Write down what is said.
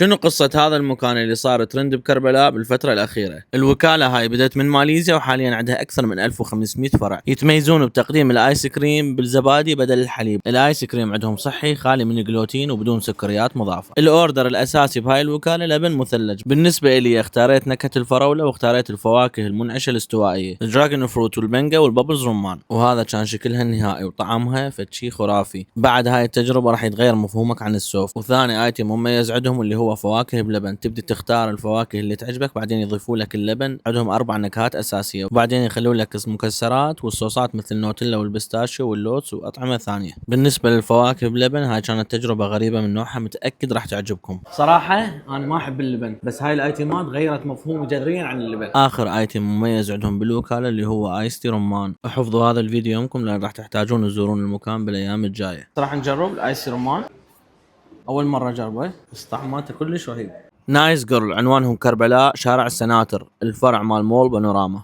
شنو قصة هذا المكان اللي صار ترند بكربلاء بالفترة الأخيرة؟ الوكالة هاي بدأت من ماليزيا وحاليا عندها أكثر من 1500 فرع، يتميزون بتقديم الآيس كريم بالزبادي بدل الحليب. الآيس كريم عندهم صحي، خالي من الجلوتين وبدون سكريات مضافة. الأوردر الأساسي بهاي الوكالة لبن مثلج. بالنسبة إلي اختاريت نكهة الفراولة واختاريت الفواكه المنعشة الاستوائية، الدراجون فروت والمانجا والبابلز رمان، وهذا كان شكلها النهائي وطعمها فتشي خرافي. بعد هاي التجربة راح يتغير مفهومك عن السوف. وثاني ايتم مميز عندهم اللي هو فواكه بلبن، تبدي تختار الفواكه اللي تعجبك، بعدين يضيفوا لك اللبن. عندهم 4 نكهات اساسيه، وبعدين يخلون لك مكسرات والصوصات مثل النوتيلا والبيستاشيو واللوتس واطعمه ثانيه. بالنسبه للفواكه بلبن هاي كانت تجربه غريبه من نوعها، متاكد راح تعجبكم. صراحه انا ما احب اللبن، بس هاي الايتمات غيرت مفهومي جذريا عن اللبن. اخر ايتم مميز عندهم بالوكاله اللي هو ايس تي رمان. احفظوا هذا الفيديو يمكم لان راح تحتاجون تزورون المكان بالايام الجايه. راح نجرب الايس تي رمان، اول مره اجربه بس طعماته كلش رهيب. نايس جيرل عنوانهم كربلاء، شارع السناتر، الفرع مال مول بانوراما.